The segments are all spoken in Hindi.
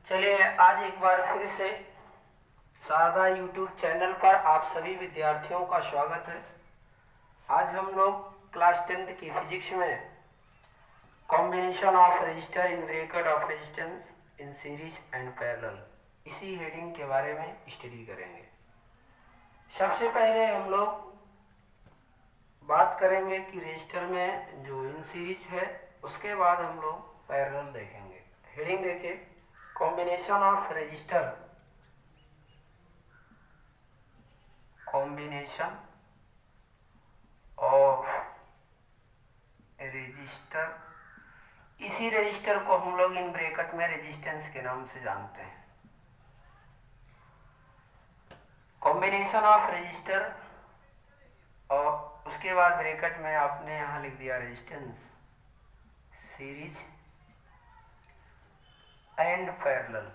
चलिए आज एक बार फिर से शारदा यूट्यूब चैनल पर आप सभी विद्यार्थियों का स्वागत है। आज हम लोग क्लास 10th की फिजिक्स में combination of register in bracket of resistance in series and parallel इसी हेडिंग के बारे में स्टडी करेंगे। सबसे पहले हम लोग बात करेंगे कि रजिस्टर में जो इन सीरीज है, उसके बाद हम लोग पैरेलल देखेंगे। हेडिंग देखिए, combination of register, combination of register, इसी रजिस्टर को हम लोग इन ब्रैकेट में रेजिस्टेंस के नाम से जानते हैं। कॉम्बिनेशन ऑफ रजिस्टर और उसके बाद ब्रैकेट में आपने यहां लिख दिया रेजिस्टेंस, सीरीज एंड पैरेलल।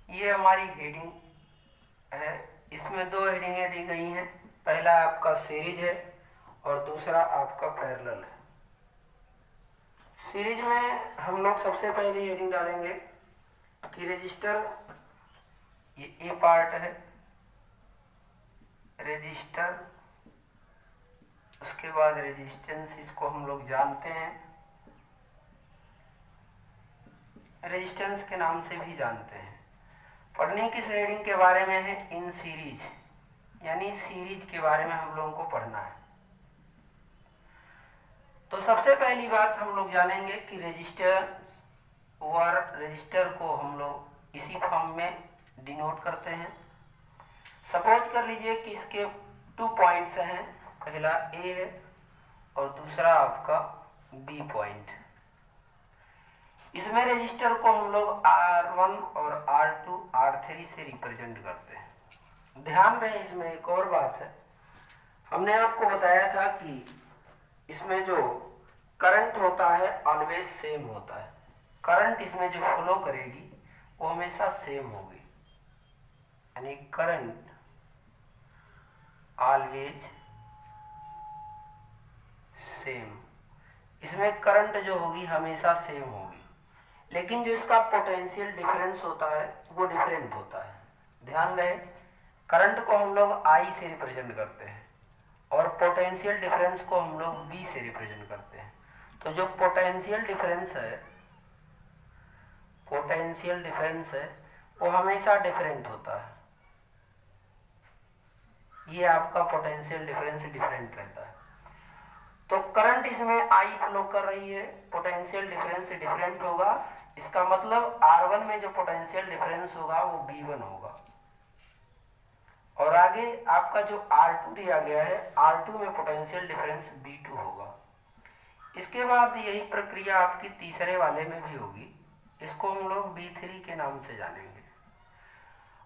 ये हमारी हेडिंग है। इसमें दो हेडिंगें दी गई हैं, पहला आपका सीरीज है और दूसरा आपका पैरेलल है। सीरीज में हम लोग सबसे पहले हेडिंग डालेंगे कि रजिस्टर, ये ए पार्ट है रजिस्टर, उसके बाद रेजिस्टेंस, इसको हम लोग जानते हैं, रेजिस्टेंस के नाम से भी जानते हैं। पढ़ने किस हेडिंग के बारे में है? इन सीरीज, यानी सीरीज के बारे में हम लोगों को पढ़ना है। तो सबसे पहली बात हम लोग जानेंगे कि रजिस्टर को हम लोग इसी फॉर्म में डिनोट करते हैं। सपोज कर लीजिए कि इसके 2 पॉइंट्स हैं, पहला ए है और दूसरा आपका बी पॉइंट। इसमें रजिस्टर को हम लोग R1 और R2 R3 से रिप्रेजेंट करते हैं। ध्यान रहे, इसमें एक और बात है, हमने आपको बताया था कि इसमें जो करंट होता है ऑलवेज सेम होता है। करंट इसमें जो फ्लो करेगी वो हमेशा सेम होगी, यानी करंट ऑलवेज सेम। इसमें करंट जो होगी हमेशा सेम होगी, लेकिन जो इसका पोटेंशियल डिफरेंस होता है वो डिफरेंट होता है। ध्यान रहे, करंट को हम लोग I से रिप्रेजेंट करते हैं और पोटेंशियल डिफरेंस को हम लोग B से रिप्रेजेंट करते हैं। तो जो पोटेंशियल डिफरेंस है वो हमेशा डिफरेंट होता है। ये आपका पोटेंशियल डिफरेंस डिफरेंट रहता है। तो करंट इसमें I फ्लो कर रही है, पोटेंशियल डिफरेंस डिफरेंट होगा। इसका मतलब R1 में जो पोटेंशियल डिफरेंस होगा वो B1 होगा, और आगे आपका जो R2 दिया गया है, R2 में पोटेंशियल डिफरेंस B2 होगा। इसके बाद यही प्रक्रिया आपकी तीसरे वाले में भी होगी, इसको हम लोग B3 के नाम से जानेंगे।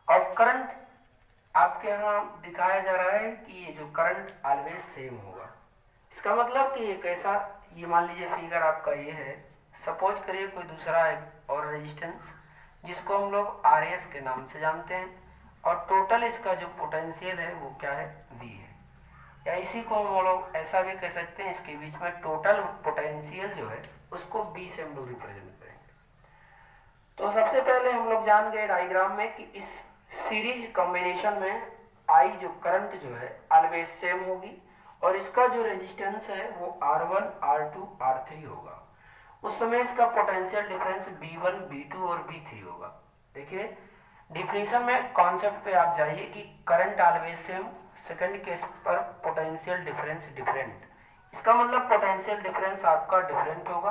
और करंट आपके यहाँ दिखाया जा रहा है कि ये जो करंट ऑलवेज सेम होगा। इसका मतलब कि ये कैसा, ये मान लीजिए फिगर आपका ये है, सपोज करिए कोई दूसरा एक और रेजिस्टेंस जिसको हम लोग RS के नाम से जानते हैं, और टोटल इसका जो पोटेंशियल है वो क्या है? V है। या इसी को हम लोग ऐसा भी कह सकते हैं, इसके बीच में टोटल पोटेंशियल जो है उसको B से हम लोग रिप्रेजेंट करेंगे। तो सबसे पहले हम लोग जान गए डायग्राम में कि इस सीरीज कॉम्बिनेशन में I जो करंट जो है ऑलवेज सेम होगी, और इसका जो रेजिस्टेंस है वो R1 R2 R3 होगा। उस समय इसका पोटेंशियल डिफरेंस B1 B2 और B3 होगा। देखिए डिफिनीशन में कॉन्सेप्ट पे आप जाइए कि current always same, second case पर पोटेंशियल डिफरेंस डिफरेंट। इसका मतलब पोटेंशियल डिफरेंस आपका डिफरेंट होगा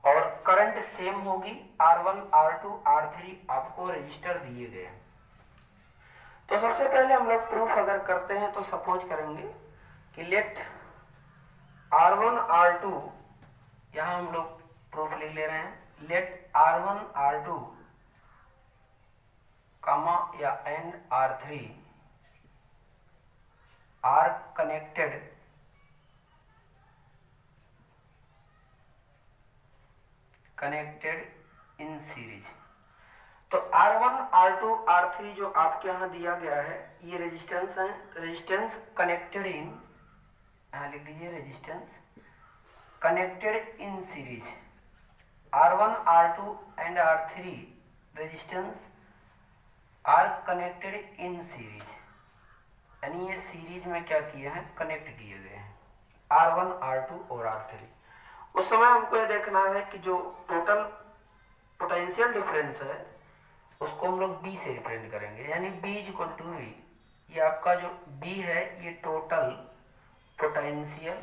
और करंट सेम होगी। R1 R2 R3 आपको रजिस्टर दिए गए हैं। तो सबसे पहले हम लोग प्रूफ अगर करते हैं तो सपोज करेंगे कि लेट R1 R2, यहां हम लोग प्रूफ लिख ले रहे हैं, लेट R1 R2 कमा या and R3 are connected in series. तो R1 R2 R3 जो आपके यहाँ दिया गया है ये रेजिस्टेंस है, रेजिस्टेंस कनेक्टेड इन, यहाँ लिख दीजिए resistance connected in series R1 R2 and R3 resistance R connected in series, यानी ये सीरीज में क्या किए हैं, कनेक्ट किए गए हैं R1 R2 और R3। उस समय हमको ये देखना है कि जो टोटल पोटेंशियल डिफरेंस है उसको हम लोग B से रिप्रेजेंट करेंगे, यानी B is equal to V। ये आपका जो B है ये टोटल पोटेंशियल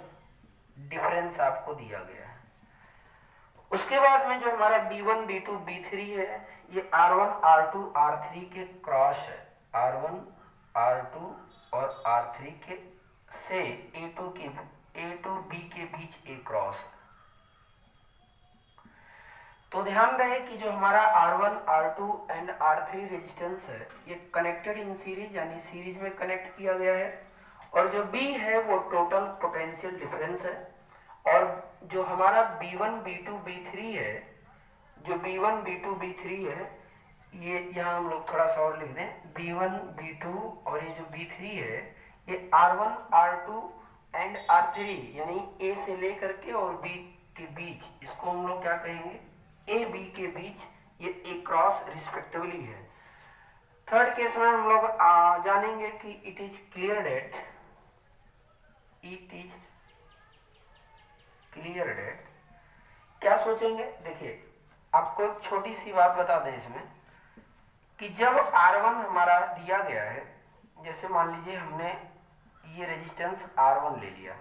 डिफरेंस आपको दिया गया है। उसके बाद में जो हमारा B1 B2 B3 है ये R1 R2 R3 के क्रॉस है, R1 R2 और R3 के से A टू B के बीच एक क्रॉस है। तो ध्यान रहे कि जो हमारा R1 R2 and R3 resistance है ये कनेक्टेड इन सीरीज, यानी सीरीज में कनेक्ट किया गया है, और जो B है वो टोटल पोटेंशियल डिफरेंस है, और जो हमारा B1 B2 B3 है, जो B1 B2 B3 है ये यहाँ हम लोग थोड़ा सा और लिख दें, B1 B2 और ये जो B3 है ये R1 R2 एंड R3 यानी A से लेकर के और B के बीच, इसको हम लोग क्या कहेंगे, A B के बीच ये एक क्रॉस रिस्पेक्टिवली है। थर्ड केस में हम लोग जानेंगे कि इट इज क्लियर डेट, क्या सोचेंगे। देखिए आपको एक छोटी सी बात बता दें इसमें कि जब R1 हमारा दिया गया है, जैसे मान लीजिए हमने ये रेजिस्टेंस R1 ले लिया,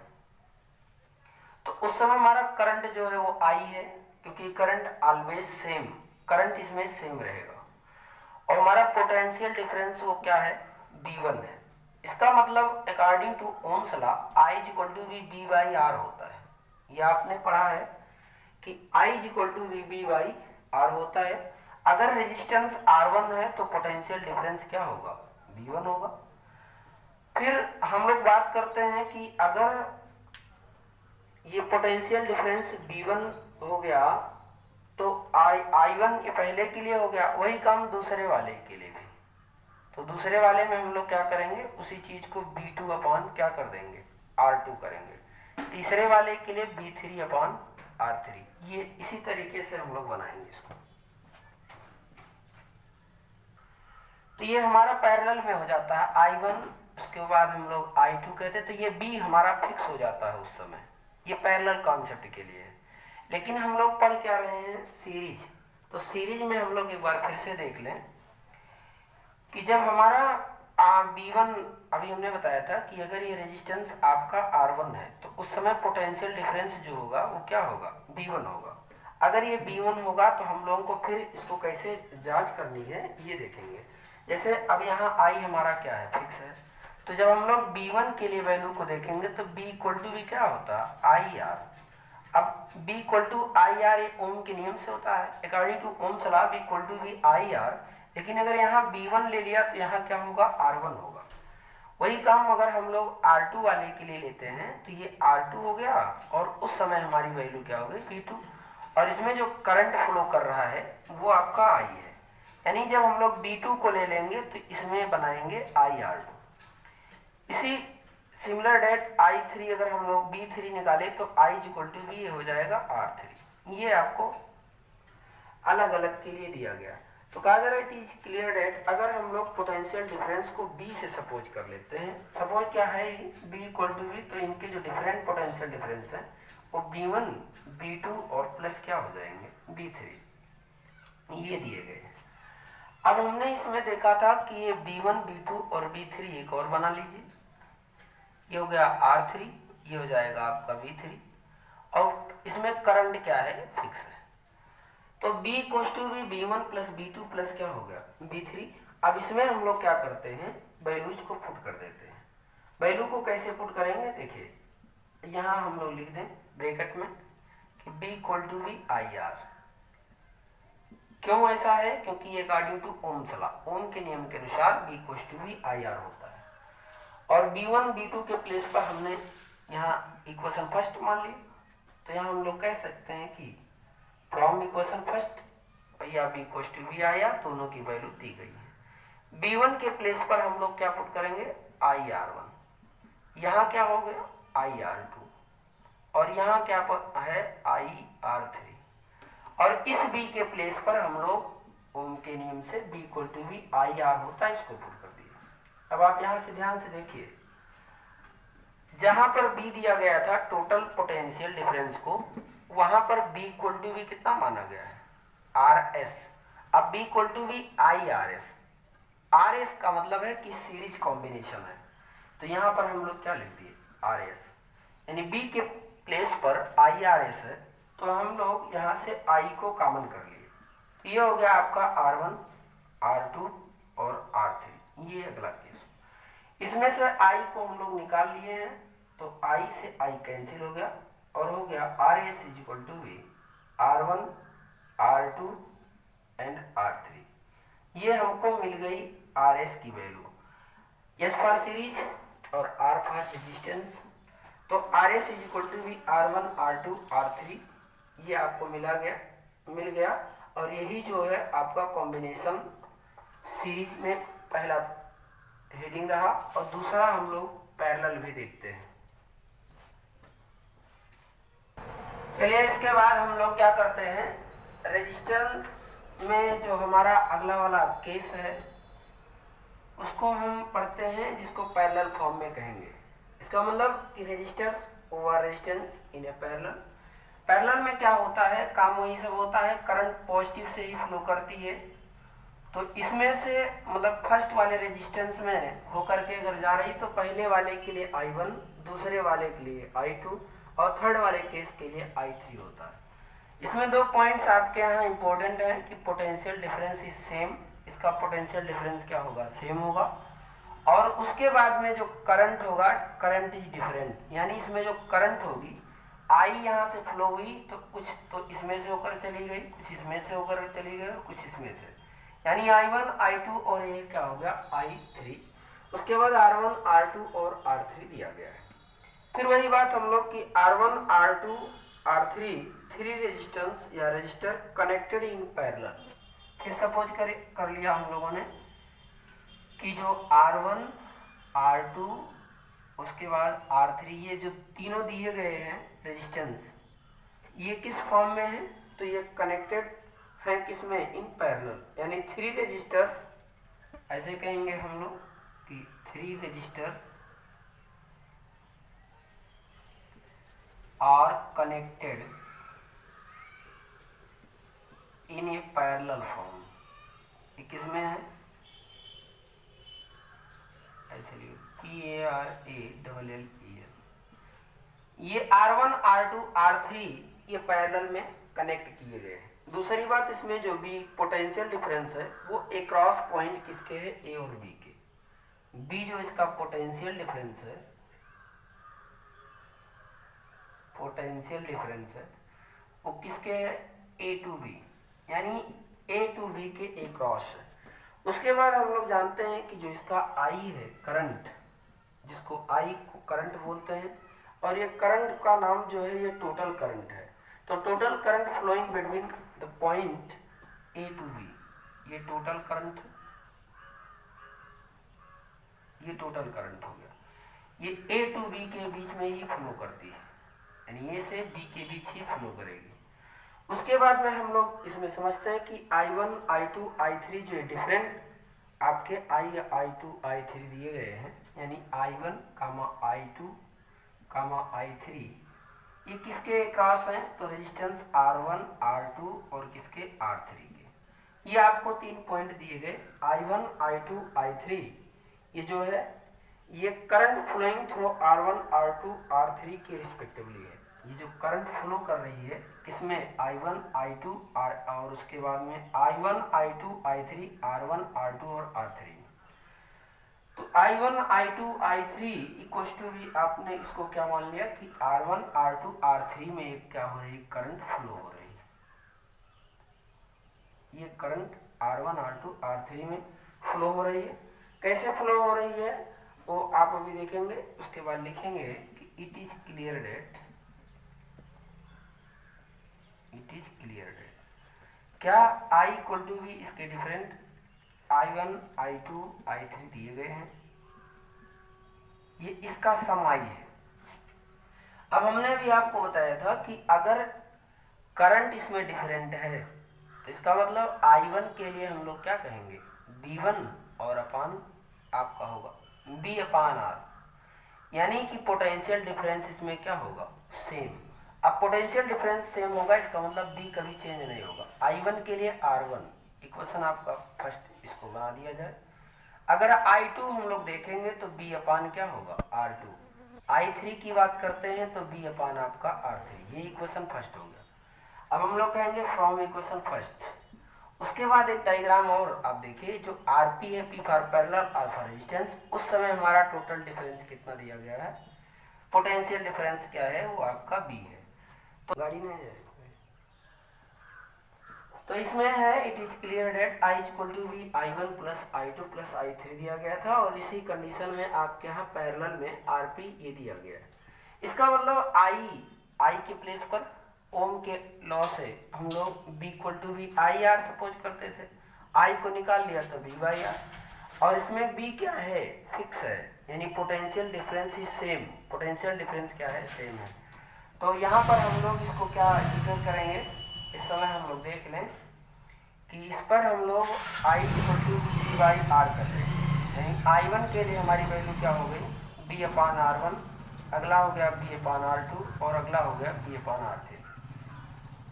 तो उस समय हमारा करंट जो है वो I है, क्योंकि करंट ऑलवेज सेम, करंट इसमें सेम रहेगा, और हमारा पोटेंशियल डिफरेंस वो क्या है, B1 है। इसका मतलब according to Ohm's law I is equal to V by R होता है। ये आपने पढ़ा है कि I is equal to V by R होता है। अगर रेजिस्टेंस R1 है तो पोटेंशियल डिफरेंस क्या होगा, B1 होगा। फिर हम लोग बात करते हैं कि अगर ये पोटेंशियल डिफरेंस B1 हो गया तो I1 ये पहले के लिए हो गया, वही काम दूसरे वाले के लिए भी। तो दूसरे वाले में हम लोग क्या करेंगे, उसी चीज को B2 अपॉन क्या कर देंगे, R2 करेंगे। तीसरे वाले के लिए B3 अपॉन R3। ये इसी तरीके से हम लोग बनाएंगे इसको। तो ये हमारा पैरेलल में हो जाता है I1, उसके बाद हम लोग I2 कहते हैं, तो ये B हमारा फिक्स हो जाता है उस समय। ये पैरेलल कॉन्सेप्ट के लिए है। लेकिन हम लोग पढ़ क्या रहे हैं, सीरीज। तो सीरीज में हम लोग एक बार फिर से देख लें कि जब हमारा B1, अभी हमने बताया था कि अगर ये रेजिस्टेंस आपका R1 है तो उस समय पोटेंशियल डिफरेंस जो होगा वो क्या होगा, B1 होगा। अगर ये B1 होगा तो हम लोगों को फिर इसको कैसे जांच करनी है ये देखेंगे। जैसे अब यहाँ I हमारा क्या है, फिक्स है, तो जब हम लोग B1 के लिए वैल्यू को देखेंगे तो B इक्वल टू भी क्या होता है, IR। अब B इक्वल टू IR ये ओम के नियम से होता है, according to Ohm's law B equal to भी IR। लेकिन अगर यहाँ B1 ले लिया तो यहाँ क्या होगा, R1 होगा। वही काम अगर हम लोग R2 वाले के लिए लेते हैं तो ये R2 हो गया, और उस समय हमारी वैल्यू क्या होगी, B2। और इसमें जो करंट फ्लो कर रहा है वो आपका I है, यानी जब हम लोग B2 को ले लेंगे तो इसमें बनाएंगे IR2। इसी सिमिलर डेट I3 अगर हम लोग B3 निकाले तो I is equal to B हो जाएगा R3। ये आपको अलग अलग के लिए दिया गया। तो कहा जा रहा है इट इज क्लियर डेट, अगर हम लोग पोटेंशियल डिफरेंस को B से सपोज कर लेते हैं, सपोज क्या है B इक्वल टू B, तो इनके जो डिफरेंट पोटेंशियल डिफरेंस है वो B1 B2 और प्लस क्या हो जाएंगे, B3, ये दिए गए। अब हमने इसमें देखा था कि ये B1 B2 और B3 एक और बना लीजिए, ये हो गया R3, ये हो जाएगा आपका B3, और इसमें करंट क्या है, फिक्स है। तो B इक्वल्स टू भी B1 प्लस B2 प्लस क्या हो गया, B3। अब इसमें हम लोग क्या करते हैं, वैल्यूज को पुट कर देते हैं। वैल्यू को कैसे पुट करेंगे, देखिए यहाँ हम लोग लिख दें ब्रैकेट में कि B इक्वल टू भी IR। क्यों ऐसा है, क्योंकि ये अकॉर्डिंग टू ओम्स लॉ, ओम के नियम के अनुसार B इक्वल्स टू भी IR होता है। और B1 B2 के प्लेस पर हमने यहाँ इक्वेशन फर्स्ट मान ली, तो यहाँ हम लोग कह सकते हैं कि फ्रॉम इक्वेशन फर्स्ट या B इक्वल्स टू भी IR, दोनों की वैल्यू दी गई है। B1 के प्लेस पर हम लोग क्या पुट करेंगे, IR1, यहाँ क्या हो गया IR2, और यहाँ क्या है IR3, और इस b के प्लेस पर हम लोग उनके नियम से b equal to V I R होता है, इसको पुट कर दिया। अब आप यहां से ध्यान से देखिए, जहां पर b दिया गया था टोटल पोटेंशियल डिफरेंस को, वहां पर b इक्वल टू बी कितना माना गया है, आर एस। अब b equal to V I R S, R S का मतलब है कि सीरीज कॉम्बिनेशन है, तो यहां पर हम लोग क्या लिख दिए, आर एस, यानी b के प्लेस पर आई आर एस है, तो हम लोग यहां से i को कॉमन कर लिए, तो ये हो गया आपका R1 R2 और R3। ये अगला केस, इसमें से i को हम लोग निकाल लिए हैं, तो i से i कैंसिल हो गया और हो गया R S is equal to B R1 R2 and R3। ये हमको मिल गई आर एस की वैल्यू, एस फॉर सीरीज और आर फॉर रेजिस्टेंस। तो R S is equal to B R1 R2 R3, ये आपको मिल गया। और यही जो है आपका कॉम्बिनेशन सीरीज में पहला हेडिंग रहा, और दूसरा हम लोग पैरेलल भी देखते हैं। चलिए इसके बाद हम लोग क्या करते हैं, रेजिस्टेंस में जो हमारा अगला वाला केस है उसको हम पढ़ते हैं, जिसको पैरेलल फॉर्म में कहेंगे। इसका मतलब कि resistance over resistance in a parallel. Parallel में क्या होता है, काम वही सब होता है, करंट पॉजिटिव से ही फ्लो करती है, तो इसमें से मतलब फर्स्ट वाले रेजिस्टेंस में होकर के अगर जा रही तो पहले वाले के लिए I1, दूसरे वाले के लिए I2 और थर्ड वाले केस के लिए I3 होता है। इसमें दो पॉइंट्स आपके यहाँ इंपॉर्टेंट है कि पोटेंशियल डिफरेंस इज सेम, इसका पोटेंशियल डिफरेंस क्या होगा, सेम होगा, और उसके बाद में जो करंट होगा, करंट इज डिफरेंट, यानी इसमें जो करंट होगी, आई यहाँ से फ्लो हुई तो कुछ तो इसमें से होकर चली गई, कुछ इसमें से होकर चली गई और कुछ इसमें से, यानी I1 I2 और ये क्या हो गया I3। उसके बाद R1 R2 और R3 दिया गया है। फिर वही बात हम लोग की R1 R2 R3 three resistance या रेजिस्टर कनेक्टेड इन पैरेलल। फिर सपोज कर लिया हम लोगों ने कि जो R1 R2 उसके बाद R3, ये जो तीनों दिए गए हैं रेजिस्टेंस, ये किस फॉर्म में है, तो ये कनेक्टेड है किसमें, इन पैरेलल, यानी थ्री रेजिस्टर्स, ऐसे कहेंगे हम लोग कि three resistors are connected in a parallel form. ये किसमें है, ऐसे लिखो PARALLEL। ये R1 R2 R3 ये पैरेलल में कनेक्ट किए गए हैं। दूसरी बात, इसमें जो भी पोटेंशियल डिफरेंस है वो अक्रॉस पॉइंट किसके है, ए और बी के। बी जो इसका पोटेंशियल डिफरेंस है, पोटेंशियल डिफरेंस है वो किसके है, ए टू बी, यानी ए टू बी के अक्रॉस है। उसके बाद हम लोग जानते हैं कि जो इसका आई है करंट, जिसको आई को करंट बोलते हैं, और ये करंट का नाम जो है ये टोटल करंट है। तो total current flowing between the point A to B, ये टोटल करंट, ये टोटल करंट हो गया। ये ए टू बी के बीच में ही फ्लो करती है, यानी ए से बी के बीच ही फ्लो करेगी। उसके बाद में हम लोग इसमें समझते हैं कि I1 I2 I3 जो है डिफरेंट आपके I2 I3 दिए गए हैं, यानी I1 I2 I3 ये किसके क्रॉस हैं, तो रेजिस्टेंस R1 R2 और किसके R3 के। ये आपको 3 पॉइंट दिए गए, I1 I2 I3 ये जो है ये current flowing through R1 R2 R3 के रिस्पेक्टिवली है। ये जो करंट फ्लो कर रही है किसमें, I1 I2 और उसके बाद में I1 I2 I3 R1 R2 और R3। तो I1 I2 I3 equals to भी आपने इसको क्या मान लिया कि R1 R2 R3 में एक क्या हो रही है, करंट फ्लो हो रही है। ये करंट R1 R2 R3 में फ्लो हो रही है। कैसे फ्लो हो रही है वो आप अभी देखेंगे। उसके बाद लिखेंगे कि it is clear that, it is clear that क्या I इक्वल टू भी इसके डिफरेंट I1 I2 I3 दिए गए हैं, ये इसका सम I है। अब हमने भी आपको बताया था कि अगर करंट इसमें डिफरेंट है, तो इसका मतलब I1 के लिए हम लोग क्या कहेंगे, B1 और अपान आपका होगा B अपान R, यानी कि पोटेंशियल डिफरेंस इसमें क्या होगा, सेम। अब पोटेंशियल डिफरेंस सेम होगा, इसका मतलब B कभी चेंज नहीं होगा। I1 के लिए R1 इक्वेशन आपका फर्स्ट इसको बना दिया जाए। अगर I2 हम लोग देखेंगे तो B अपान क्या होगा, R2। I3 की बात करते हैं तो B अपान आपका R3, ये इक्वेशन फर्स्ट हो गया। अब हम लोग कहेंगे फ्रॉम इक्वेशन फर्स्ट, उसके बाद एक डायग्राम और आप देखिए, जो आरपी है, P for parallel, R for resistance, उस समय हमारा टोटल डिफरेंस कितना दिया गया है, पोटेंशियल डिफरेंस क्या है, वो आपका बी है। तो गाड़ी में है, तो इसमें है it is clear that I equal to B I1 plus I2 plus I3 दिया गया था, और इसी कंडीशन में आपके यहाँ पैरेलल में आरपी ये दिया गया है। इसका मतलब आई के प्लेस पर ओम के लॉ से हम लोग B equal to V I R suppose करते थे, I को निकाल लिया तो B बाई आर, और इसमें B क्या है, फिक्स है, यानी पोटेंशियल डिफरेंस ही सेम, पोटेंशियल डिफरेंस क्या है, सेम है। तो यहाँ पर हम लोग इसको क्या यूज करेंगे, इस समय हम लोग देख लें कि इस पर हम लोग I equal to V by R कर रहे हैं, यानी I1 के लिए हमारी वैल्यू क्या हो गई, B अपान R1, अगला हो गया B अपान R2, और अगला हो गया B अपान R3।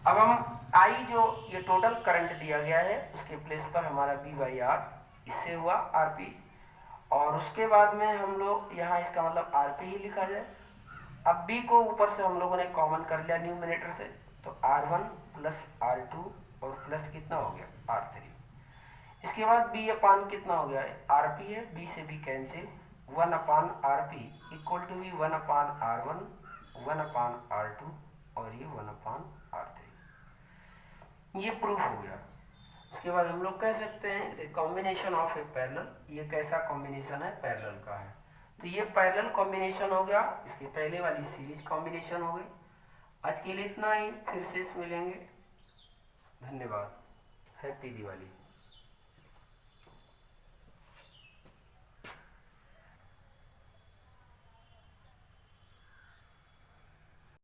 अब हम I जो ये टोटल करंट दिया गया है उसके प्लेस पर हमारा B बाई आर, इससे हुआ RP, और उसके बाद में हम लोग यहाँ इसका मतलब RP ही लिखा जाए। अब B को ऊपर से हम लोगों ने कॉमन कर लिया न्यूमरेटर से, तो R1 प्लस R2 और प्लस कितना हो गया, R3। इसके बाद B अपान कितना हो गया है, RP है, B से B cancel, 1 upon RP equal to भी 1 अपान R1, 1 अपान R2 और ये 1 अपान R3। ये प्रूफ हो गया। उसके बाद हम लोग कह सकते हैं कॉम्बिनेशन ऑफ ए पैरेलल, ये कैसा कॉम्बिनेशन है, पैरेलल का है, तो ये पैरेलल कॉम्बिनेशन हो गया, इसके पहले वाली सीरीज कॉम्बिनेशन हो गई। आज के लिए इतना ही, फिर से मिलेंगे, धन्यवाद, हैप्पी दिवाली।